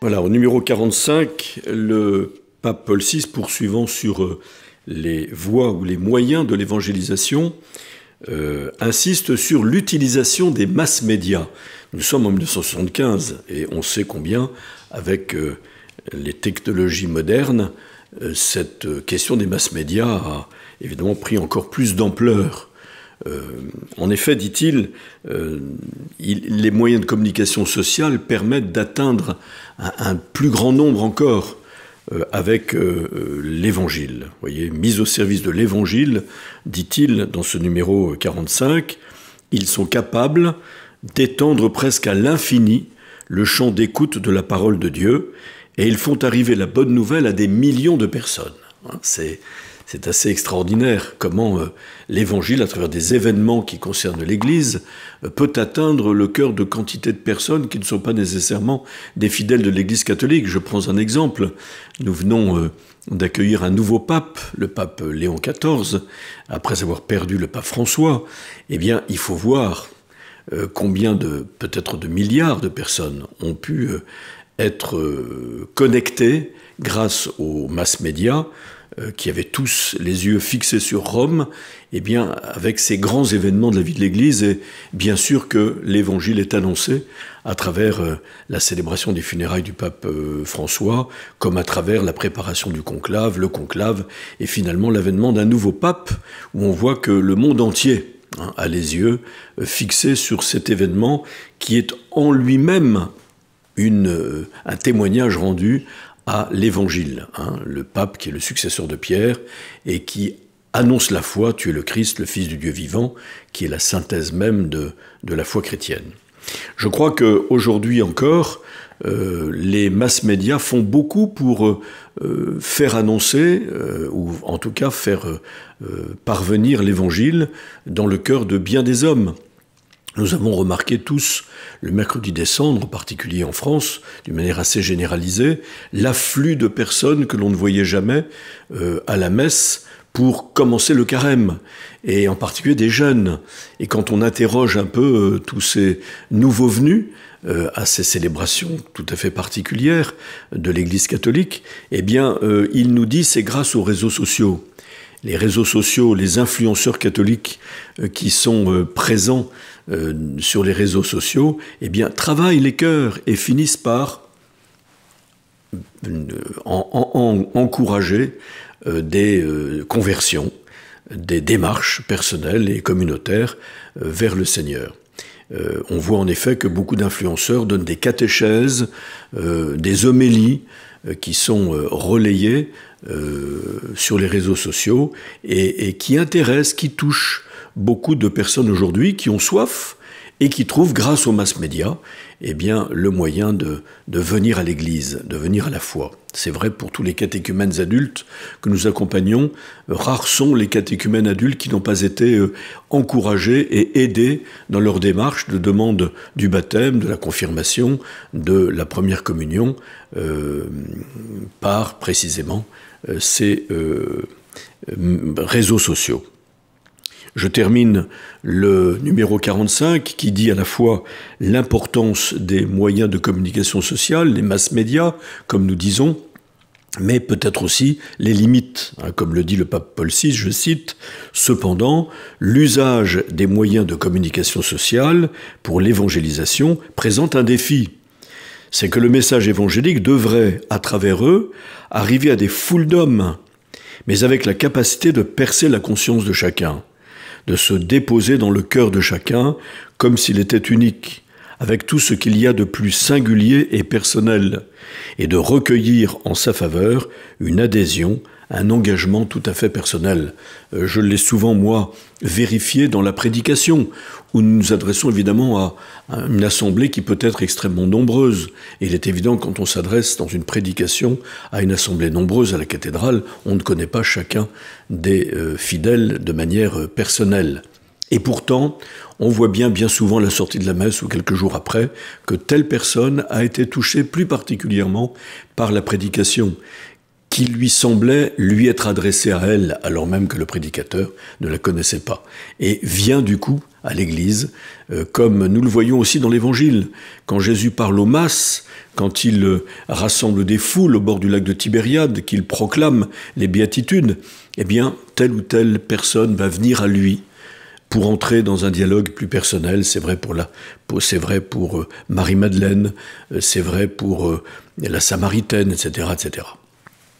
Voilà, au numéro 45, le pape Paul VI, poursuivant sur les voies ou les moyens de l'évangélisation, insiste sur l'utilisation des masses médias. Nous sommes en 1975 et on sait combien, avec les technologies modernes, cette question des masses médias a évidemment pris encore plus d'ampleur. En effet, dit-il, les moyens de communication sociale permettent d'atteindre un plus grand nombre encore avec l'Évangile. Vous voyez, mise au service de l'Évangile, dit-il dans ce numéro 45, ils sont capables d'étendre presque à l'infini le champ d'écoute de la parole de Dieu et ils font arriver la bonne nouvelle à des millions de personnes. C'est assez extraordinaire comment l'Évangile, à travers des événements qui concernent l'Église, peut atteindre le cœur de quantité de personnes qui ne sont pas nécessairement des fidèles de l'Église catholique. Je prends un exemple. Nous venons d'accueillir un nouveau pape, le pape Léon XIV, après avoir perdu le pape François. Eh bien, il faut voir combien peut-être de milliards de personnes ont pu être connectées grâce aux masses médias, qui avaient tous les yeux fixés sur Rome, eh bien, avec ces grands événements de la vie de l'Église, et bien sûr que l'Évangile est annoncé à travers la célébration des funérailles du pape François, comme à travers la préparation du conclave, le conclave, et finalement l'avènement d'un nouveau pape, où on voit que le monde entier a les yeux fixés sur cet événement qui est en lui-même un témoignage rendu à l'Évangile, le pape qui est le successeur de Pierre et qui annonce la foi, tu es le Christ, le Fils du Dieu vivant, qui est la synthèse même de la foi chrétienne. Je crois qu'aujourd'hui encore, les masses médias font beaucoup pour faire annoncer, ou en tout cas faire parvenir l'Évangile dans le cœur de bien des hommes. Nous avons remarqué tous, le mercredi des Cendres, en particulier en France, d'une manière assez généralisée, l'afflux de personnes que l'on ne voyait jamais à la messe pour commencer le carême, et en particulier des jeunes. Et quand on interroge un peu tous ces nouveaux venus à ces célébrations tout à fait particulières de l'Église catholique, eh bien, il nous dit c'est grâce aux réseaux sociaux. Les réseaux sociaux, les influenceurs catholiques qui sont présents sur les réseaux sociaux, eh bien, travaillent les cœurs et finissent par encourager des conversions, des démarches personnelles et communautaires vers le Seigneur. On voit en effet que beaucoup d'influenceurs donnent des catéchèses, des homélies qui sont relayées sur les réseaux sociaux et qui intéressent, qui touchent beaucoup de personnes aujourd'hui qui ont soif et qui trouvent, grâce aux masses médias, eh bien, le moyen de venir à l'Église, de venir à la foi. C'est vrai pour tous les catéchumènes adultes que nous accompagnons. Rares sont les catéchumènes adultes qui n'ont pas été encouragés et aidés dans leur démarche de demande du baptême, de la confirmation, de la première communion, par précisément ces réseaux sociaux. Je termine le numéro 45 qui dit à la fois l'importance des moyens de communication sociale, les masses médias, comme nous disons, mais peut-être aussi les limites. Comme le dit le pape Paul VI, je cite, « Cependant, l'usage des moyens de communication sociale pour l'évangélisation présente un défi. C'est que le message évangélique devrait, à travers eux, arriver à des foules d'hommes, mais avec la capacité de percer la conscience de chacun, de se déposer dans le cœur de chacun comme s'il était unique, avec tout ce qu'il y a de plus singulier et personnel, et de recueillir en sa faveur une adhésion, un engagement tout à fait personnel. Je l'ai souvent, moi, vérifié dans la prédication, où nous nous adressons évidemment à une assemblée qui peut être extrêmement nombreuse. Et il est évident que quand on s'adresse dans une prédication à une assemblée nombreuse à la cathédrale, on ne connaît pas chacun des fidèles de manière personnelle. Et pourtant, on voit bien souvent à la sortie de la messe ou quelques jours après que telle personne a été touchée plus particulièrement par la prédication qui lui semblait lui être adressée à elle alors même que le prédicateur ne la connaissait pas et vient du coup à l'Église, comme nous le voyons aussi dans l'Évangile. Quand Jésus parle aux masses, quand il rassemble des foules au bord du lac de Tibériade, qu'il proclame les béatitudes, eh bien, telle ou telle personne va venir à lui pour entrer dans un dialogue plus personnel. C'est vrai pour Marie-Madeleine, c'est vrai pour la Samaritaine, etc., etc.